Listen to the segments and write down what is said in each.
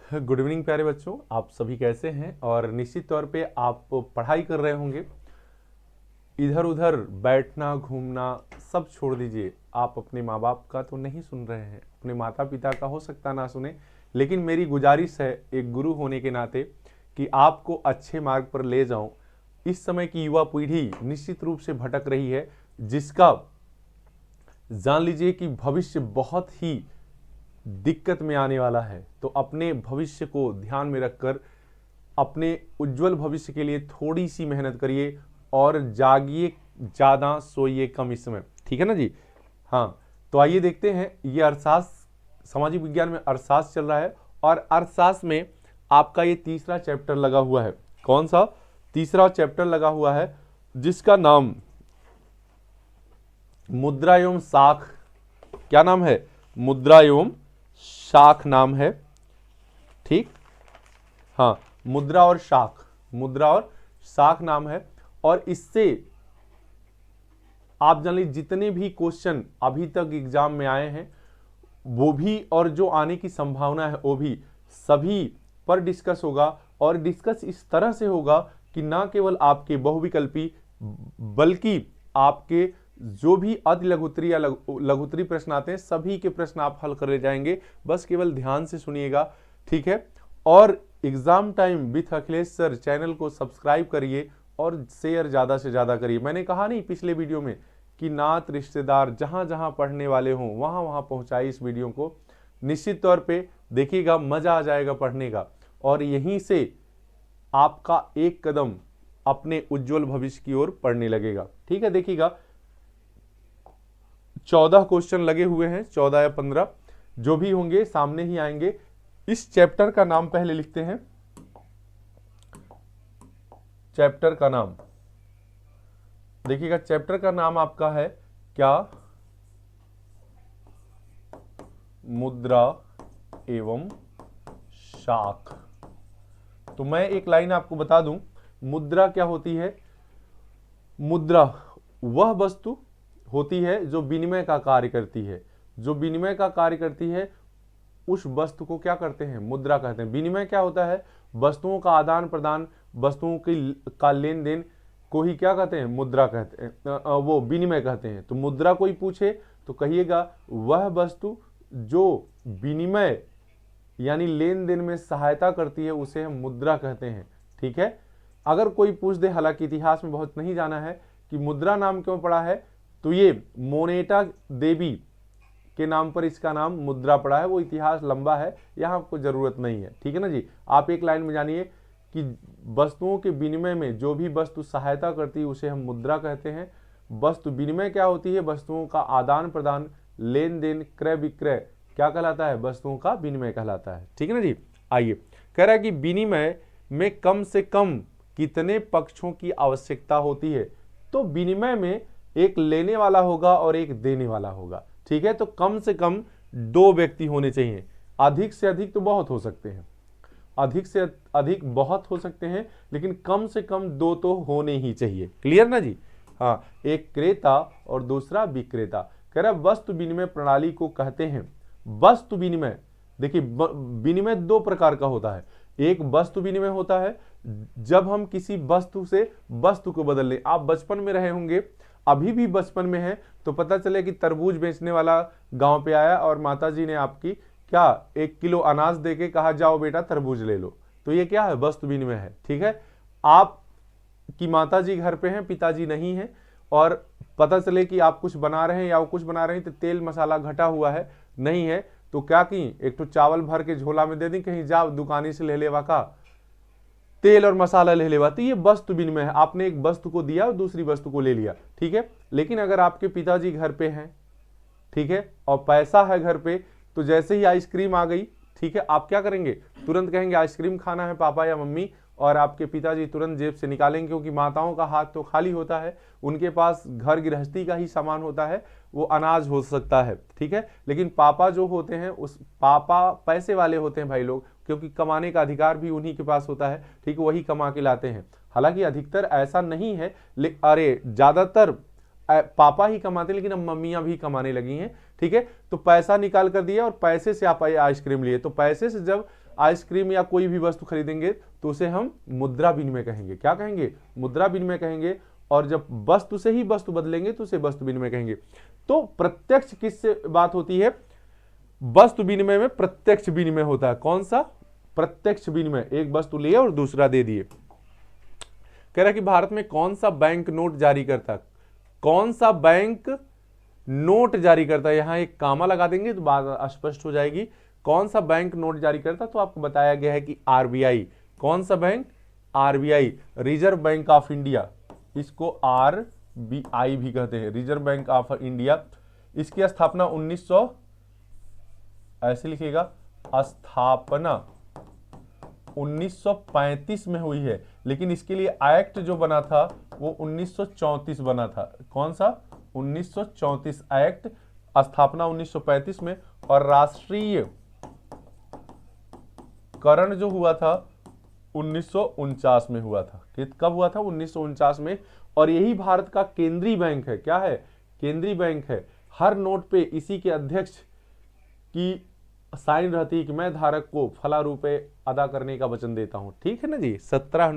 Good evening प्यारे बच्चों, आप सभी कैसे हैं। और निश्चित तौर पे आप पढ़ाई कर रहे होंगे। इधर उधर बैठना घूमना सब छोड़ दीजिए। आप अपने माँ बाप का तो नहीं सुन रहे हैं, अपने माता पिता का हो सकता ना सुने, लेकिन मेरी गुजारिश है एक गुरु होने के नाते कि आपको अच्छे मार्ग पर ले जाऊं। इस समय की युवा पीढ़ी निश्चित रूप से भटक रही है, जिसका जान लीजिए कि भविष्य बहुत ही दिक्कत में आने वाला है। तो अपने भविष्य को ध्यान में रखकर अपने उज्जवल भविष्य के लिए थोड़ी सी मेहनत करिए और जागिए ज़्यादा, सोइए कम इस समय, ठीक है ना जी। हाँ, तो आइए देखते हैं। ये अर्थशास्त्र, सामाजिक विज्ञान में अर्थशास्त्र चल रहा है और अर्थशास्त्र में आपका ये तीसरा चैप्टर लगा हुआ है। कौन सा तीसरा चैप्टर लगा हुआ है? जिसका नाम मुद्रा एवं साख, क्या नाम है? मुद्रा एवं शाख नाम है, ठीक। हाँ, मुद्रा और शाख, मुद्रा और शाख नाम है। और इससे आप जान लीजिए जितने भी क्वेश्चन अभी तक एग्जाम में आए हैं वो भी, और जो आने की संभावना है वो भी, सभी पर डिस्कस होगा। और डिस्कस इस तरह से होगा कि ना केवल आपके बहुविकल्पी बल्कि आपके जो भी अति लघुत्तरी या लघुत्तरी प्रश्न आते हैं सभी के प्रश्न आप हल कर ले जाएंगे। बस केवल ध्यान से सुनिएगा, ठीक है। और exam time with Akhilesh sir channel को सब्सक्राइब करिए और शेयर ज़्यादा से ज़्यादा करिए। मैंने कहा नहीं पिछले वीडियो में कि नात रिश्तेदार जहाँ जहाँ पढ़ने वाले हों वहाँ वहाँ पहुँचाइए इस वीडियो को। निश्चित तौर पे देखिएगा, मज़ा आ जाएगा पढ़ने का और यहीं से आपका एक कदम अपने उज्जवल भविष्य की ओर पढ़ने लगेगा, ठीक है। देखिएगा 14 क्वेश्चन लगे हुए हैं, 14 या 15 जो भी होंगे सामने ही आएंगे। इस चैप्टर का नाम पहले लिखते हैं। चैप्टर का नाम देखिएगा, चैप्टर का नाम आपका है क्या? मुद्रा एवं शाख। तो मैं एक लाइन आपको बता दूं, मुद्रा क्या होती है? मुद्रा वह वस्तु होती है जो विनिमय का कार्य करती है। जो विनिमय का कार्य करती है उस वस्तु को क्या करते हैं? मुद्रा कहते हैं। विनिमय क्या होता है? वस्तुओं का आदान प्रदान, वस्तुओं की का लेन देन को ही क्या कहते हैं? मुद्रा कहते हैं, वो विनिमय कहते हैं। तो मुद्रा कोई पूछे तो कहिएगा वह वस्तु जो विनिमय यानी लेन देन में सहायता करती है उसे हम मुद्रा कहते हैं, ठीक है। अगर कोई पूछ दे, हालांकि इतिहास में बहुत नहीं जाना है कि मुद्रा नाम क्यों पड़ा है, तो ये मोनेटा देवी के नाम पर इसका नाम मुद्रा पड़ा है। वो इतिहास लंबा है, यहाँ आपको जरूरत नहीं है, ठीक है ना जी। आप एक लाइन में जानिए कि वस्तुओं के विनिमय में जो भी वस्तु सहायता करती है उसे हम मुद्रा कहते हैं। वस्तु विनिमय क्या होती है? वस्तुओं का आदान प्रदान, लेन देन, क्रय विक्रय क्या कहलाता है? वस्तुओं का विनिमय कहलाता है, ठीक है ना जी। आइए, कह रहा है कि विनिमय में कम से कम कितने पक्षों की आवश्यकता होती है? तो विनिमय में एक लेने वाला होगा और एक देने वाला होगा, ठीक है। तो कम से कम 2 व्यक्ति होने चाहिए। अधिक से अधिक तो बहुत हो सकते हैं, अधिक से अधिक बहुत हो सकते हैं, लेकिन कम से कम 2 तो होने ही चाहिए। क्लियर ना जी। हाँ, एक क्रेता और दूसरा विक्रेता। कह रहा वस्तु विनिमय प्रणाली को कहते हैं। वस्तु विनिमय, देखिए विनिमय 2 प्रकार का होता है। एक वस्तु विनिमय होता है जब हम किसी वस्तु से वस्तु को बदल लें। आप बचपन में रहे होंगे, अभी भी बचपन में है, तो पता चले कि तरबूज बेचने वाला गांव पे आया और माताजी ने आपकी क्या 1 किलो अनाज देके कहा जाओ बेटा तरबूज ले लो। तो ये क्या है? वस्तु विनिमय है, ठीक है। आप कि माताजी घर पे हैं, पिताजी नहीं है, और पता चले कि आप कुछ बना रहे हैं या वो कुछ बना रहे हैं तो तेल मसाला घटा हुआ है, नहीं है, तो क्या की, एक तो चावल भर के झोला में दे दी, कहीं जाओ दुकानी से ले लेवा का तेल और मसाला ले लेवा। तो ये वस्तु विनिमय है। आपने एक वस्तु को दिया और दूसरी वस्तु को ले लिया, ठीक है। लेकिन अगर आपके पिताजी घर पे हैं, ठीक है, और पैसा है घर पे, तो जैसे ही आइसक्रीम आ गई, ठीक है, आप क्या करेंगे? तुरंत कहेंगे आइसक्रीम खाना है पापा या मम्मी, और आपके पिताजी तुरंत जेब से निकालेंगे, क्योंकि माताओं का हाथ तो खाली होता है, उनके पास घर गृहस्थी का ही सामान होता है, वो अनाज हो सकता है, ठीक है। लेकिन पापा जो होते हैं, उस पापा पैसे वाले होते हैं भाई लोग, क्योंकि कमाने का अधिकार भी उन्हीं के पास होता है, ठीक है, वही कमा के लाते हैं। हालांकि अधिकतर ऐसा नहीं है, अरे ज्यादातर पापा ही कमाते, लेकिन अब मम्मियां भी कमाने लगी हैं, ठीक है। तो पैसा निकाल कर दिया और पैसे से आप आइसक्रीम लिए, तो पैसे से जब आइसक्रीम या कोई भी वस्तु खरीदेंगे तो उसे हम मुद्रा विनिमय कहेंगे। क्या कहेंगे? मुद्रा विनिमय कहेंगे। और जब वस्तु से ही वस्तु बदलेंगे तो उसे वस्तु विनिमय कहेंगे। तो प्रत्यक्ष किससे बात होती है? वस्तु विनिमय में प्रत्यक्ष विनिमय होता है। कौन सा? प्रत्यक्ष विनिमय। एक वस्तु लिए और दूसरा दे दिए। कह रहा है कि भारत में कौन सा बैंक नोट जारी करता है? कौन सा बैंक नोट जारी करता है? यहां एक कामा लगा देंगे तो बात स्पष्ट हो जाएगी। कौन सा बैंक नोट जारी करता है? तो आपको बताया गया है कि आरबीआई। कौन सा bank? RBI, reserve bank of India. इसको आरबीआई भी कहते हैं, रिजर्व बैंक ऑफ इंडिया। इसकी स्थापना 1900 ऐसे लिखिएगा, स्थापना 1935 में हुई है, लेकिन इसके लिए एक्ट जो बना था वो 1934 बना था। कौन सा? 1934 एक्ट, स्थापना 1935 में। और राष्ट्रीय करण जो हुआ था 1949 में हुआ था। कब हुआ था? 1949 में। और यही भारत का केंद्रीय बैंक है। क्या है? केंद्रीय बैंक है। हर नोट पे इसी के अध्यक्ष की साइन रहती है कि मैं धारक को फला रुपए अदा करने का वचन देता हूं। ठीक है ना जी? 17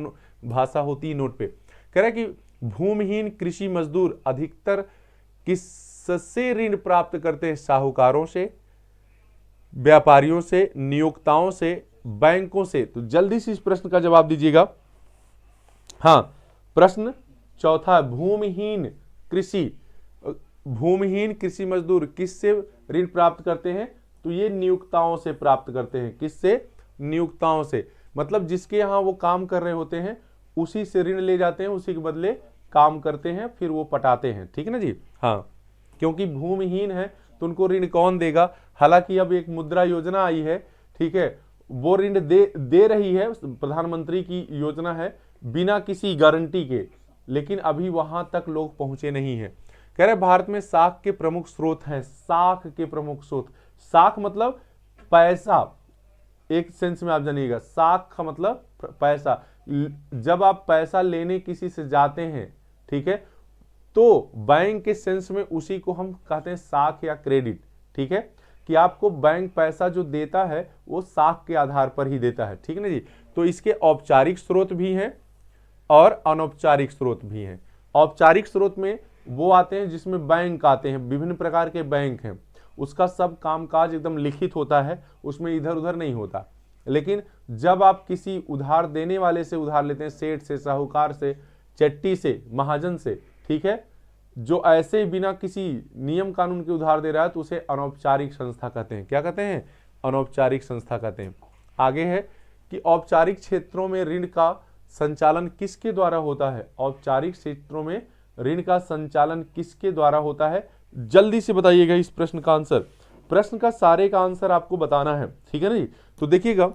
भाषा होती है नोट पे। कह रहा है कि भूमिहीन कृषि मजदूर अधिकतर किससे ऋण प्राप्त करते हैं? साहूकारों से, व्यापारियों से, नियोक्ताओं से, बैंकों से। तो जल्दी से इस प्रश्न का जवाब दीजिएगा। हाँ, प्रश्न चौथा, भूमिहीन कृषि मजदूर किससे ऋण प्राप्त करते हैं? तो ये नियोक्ताओं से प्राप्त करते हैं। किससे? नियोक्ताओं से। मतलब जिसके यहां वो काम कर रहे होते हैं उसी से ऋण ले जाते हैं, उसी के बदले काम करते हैं, फिर वो पटाते हैं। ठीक है ना जी? हाँ, क्योंकि भूमिहीन है तो उनको ऋण कौन देगा? हालांकि अब एक मुद्रा योजना आई है, ठीक है, वो ऋण दे रही है, प्रधानमंत्री की योजना है, बिना किसी गारंटी के, लेकिन अभी वहां तक लोग पहुंचे नहीं है। कह रहे भारत में साख के प्रमुख स्रोत हैं। साख के प्रमुख स्रोत, साख मतलब पैसा, एक सेंस में आप जानिएगा। साख का मतलब पैसा। जब आप पैसा लेने किसी से जाते हैं, ठीक है, तो बैंक के सेंस में उसी को हम कहते हैं साख या क्रेडिट। ठीक है, कि आपको बैंक पैसा जो देता है वो साख के आधार पर ही देता है। ठीक है ना जी? तो इसके औपचारिक स्रोत भी हैं और अनौपचारिक स्रोत भी हैं। औपचारिक स्रोत में वो आते हैं जिसमें बैंक आते हैं, विभिन्न प्रकार के बैंक हैं, उसका सब कामकाज एकदम लिखित होता है, उसमें इधर उधर नहीं होता। लेकिन जब आप किसी उधार देने वाले से उधार लेते हैं, सेठ से, साहूकार से, चट्टी से, महाजन से, ठीक है, जो ऐसे बिना किसी नियम कानून के उधार दे रहा है, तो उसे अनौपचारिक संस्था कहते हैं। क्या कहते हैं? अनौपचारिक संस्था कहते हैं। आगे है कि औपचारिक क्षेत्रों में ऋण का संचालन किसके द्वारा होता है? औपचारिक क्षेत्रों में ऋण का संचालन किसके द्वारा होता है? जल्दी से बताइएगा इस प्रश्न का आंसर। प्रश्न का सारे का आंसर आपको बताना है। ठीक है ना जी? तो देखिएगा,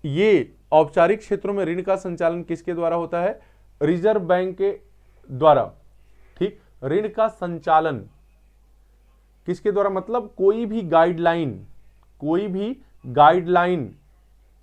ये औपचारिक क्षेत्रों में ऋण का संचालन किसके द्वारा होता है? रिजर्व बैंक के द्वारा। ठीक, ऋण का संचालन किसके द्वारा? मतलब कोई भी गाइडलाइन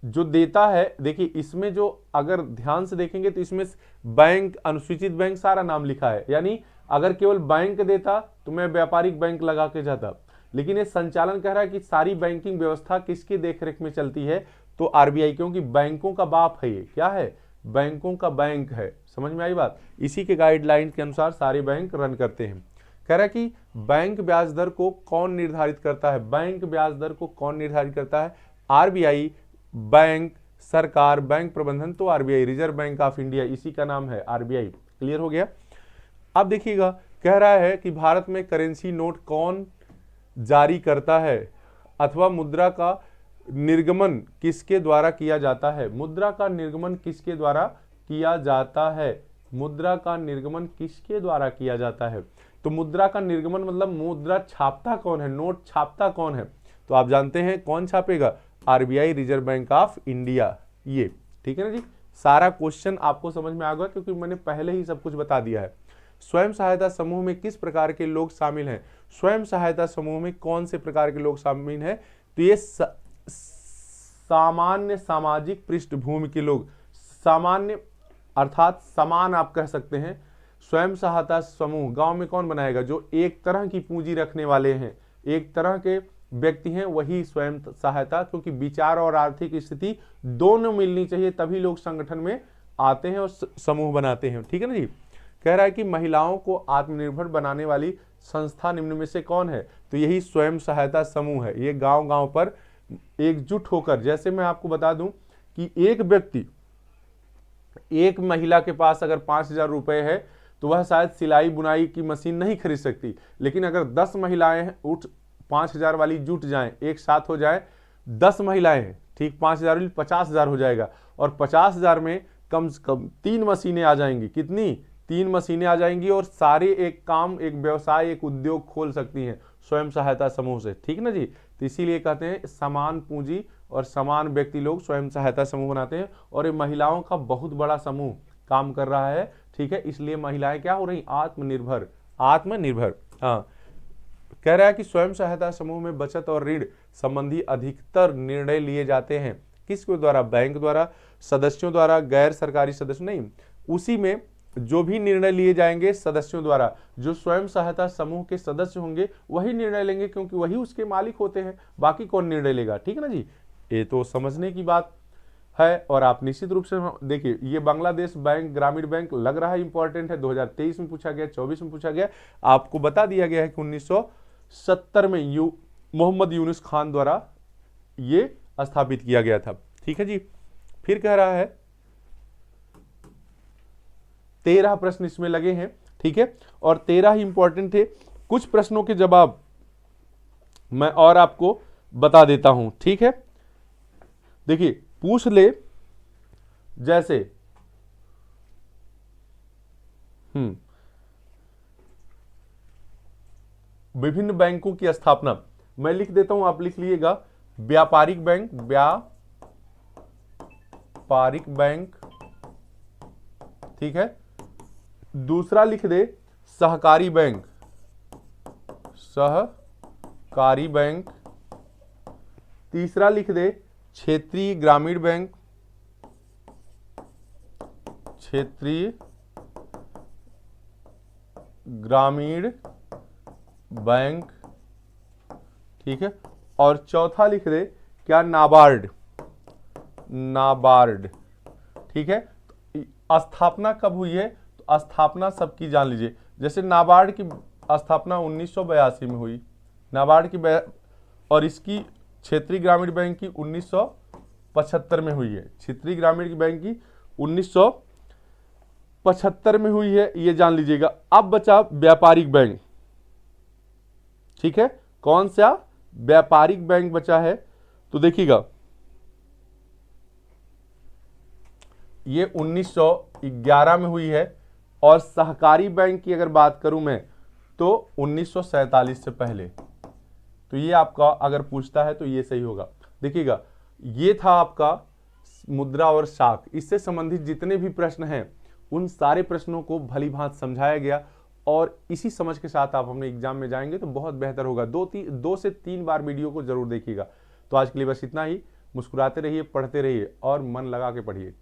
जो देता है। देखिए इसमें जो अगर ध्यान से देखेंगे तो इसमें बैंक, अनुसूचित बैंक सारा नाम लिखा है, यानी अगर केवल बैंक देता तो मैं व्यापारिक बैंक लगा के जाता, लेकिन ये संचालन कह रहा है कि सारी बैंकिंग व्यवस्था किसकी देखरेख में चलती है? तो आरबीआई, क्योंकि बैंकों का बाप है ये। क्या है? बैंकों का बैंक है। समझ में आई बात? इसी के गाइडलाइन के अनुसार सारे बैंक रन करते हैं। कह रहा है कि बैंक ब्याज दर को कौन निर्धारित करता है? बैंक ब्याज दर को कौन निर्धारित करता है? आरबीआई, बैंक, सरकार, बैंक प्रबंधन। तो RBI, reserve bank of India, इसी का नाम है आरबीआई। क्लियर हो गया? अब देखिएगा, कह रहा है कि भारत में करेंसी नोट कौन जारी करता है, अथवा मुद्रा का निर्गमन किसके द्वारा किया जाता है? मुद्रा का निर्गमन किसके द्वारा किया जाता है? मुद्रा का निर्गमन किसके द्वारा किया जाता है? तो मुद्रा का निर्गमन मतलब मुद्रा छापता कौन है, नोट छापता कौन है? तो आप जानते हैं कौन छापेगा? RBI, reserve bank of India. ये ठीक है ना जी? सारा क्वेश्चन आपको समझ में आ गया क्योंकि मैंने पहले ही सब कुछ बता दिया है। स्वयं सहायता समूह में किस प्रकार के लोग शामिल हैं? स्वयं सहायता समूह में कौन से प्रकार के लोग शामिल हैं? तो ये सामान्य सामाजिक पृष्ठभूमि के लोग, सामान्य अर्थात समान आप कह सकते हैं। स्वयं सहायता समूह गांव में कौन बनाएगा? जो एक तरह की पूंजी रखने वाले हैं, एक तरह के व्यक्ति हैं वही स्वयं सहायता, क्योंकि विचार और आर्थिक स्थिति दोनों मिलनी चाहिए, तभी लोग संगठन में आते हैं और समूह बनाते हैं। ठीक है ना जी। कह रहा है कि महिलाओं को आत्मनिर्भर बनाने वाली संस्था निम्न में से कौन है, तो यही स्वयं सहायता समूह है। ये गांव गांव पर एकजुट होकर, जैसे मैं आपको बता दूं कि एक व्यक्ति, एक महिला के पास अगर 5,000 रुपए है तो वह शायद सिलाई बुनाई की मशीन नहीं खरीद सकती, लेकिन अगर 10 महिलाएं उठ 5,000 वाली जुट जाएं, एक साथ हो जाए 10 महिलाएं, ठीक 5,000 वाली 50,000 हो जाएगा, और 50,000 में कम से कम 3 मशीनें आ जाएंगी। कितनी? 3 मशीनें आ जाएंगी, और सारे एक काम, एक व्यवसाय, एक उद्योग खोल सकती हैं स्वयं सहायता समूह से। ठीक ना जी। तो इसीलिए कहते हैं समान पूंजी और समान व्यक्ति लोग स्वयं सहायता समूह बनाते हैं, और ये महिलाओं का बहुत बड़ा समूह काम कर रहा है। ठीक है, इसलिए महिलाएं क्या हो रही? आत्मनिर्भर। आत्मनिर्भर। हाँ, कह रहा है कि स्वयं सहायता समूह में बचत और ऋण संबंधी अधिकतर निर्णय लिए जाते हैं किसके द्वारा? बैंक द्वारा, सदस्यों द्वारा, गैर सरकारी सदस्य नहीं, उसी में जो भी निर्णय लिए जाएंगे सदस्यों द्वारा, जो स्वयं सहायता समूह के सदस्य होंगे वही निर्णय लेंगे, क्योंकि वही उसके मालिक होते हैं, बाकी कौन निर्णय लेगा? ठीक है ना जी। ये तो समझने की बात है। और आप निश्चित रूप से देखिए, ये बांग्लादेश बैंक, ग्रामीण बैंक लग रहा है इंपॉर्टेंट है, 2023 में पूछा गया, 24 में पूछा गया। आपको बता दिया गया है कि 1970 में मोहम्मद यूनुस खान द्वारा ये स्थापित किया गया था। ठीक है जी। फिर कह रहा है 13 प्रश्न इसमें लगे हैं। ठीक है, और 13 ही इंपॉर्टेंट थे। कुछ प्रश्नों के जवाब मैं और आपको बता देता हूं। ठीक है, देखिए पूछ ले, जैसे विभिन्न बैंकों की स्थापना, मैं लिख देता हूं, आप लिख लीजिएगा। व्यापारिक बैंक, व्यापारिक बैंक। ठीक है, दूसरा लिख दे सहकारी बैंक, सहकारी बैंक। तीसरा लिख दे क्षेत्रीय ग्रामीण बैंक, क्षेत्रीय ग्रामीण बैंक। ठीक है, और चौथा लिख दे क्या? नाबार्ड, नाबार्ड। ठीक है, स्थापना कब हुई है? तो स्थापना सबकी जान लीजिए। जैसे नाबार्ड की स्थापना 1982 में हुई, नाबार्ड की, और इसकी क्षेत्रीय ग्रामीण बैंक की 1975 में हुई है। क्षेत्रीय ग्रामीण बैंक की 1975 में हुई है, ये जान लीजिएगा। अब बचा व्यापारिक बैंक। ठीक है, कौन सा? व्यापारिक बैंक बचा है, तो देखिएगा ये 1911 में हुई है। और सहकारी बैंक की अगर बात करूं मैं तो 1947 से पहले। तो ये आपका अगर पूछता है तो ये सही होगा। देखिएगा, ये था आपका मुद्रा और शाख। इससे संबंधित जितने भी प्रश्न हैं उन सारे प्रश्नों को भली भांति समझाया गया, और इसी समझ के साथ आप अपने एग्जाम में जाएंगे तो बहुत बेहतर होगा। 2 से 3 बार वीडियो को जरूर देखिएगा। तो आज के लिए बस इतना ही। मुस्कुराते रहिए, पढ़ते रहिए और मन लगा के पढ़िए।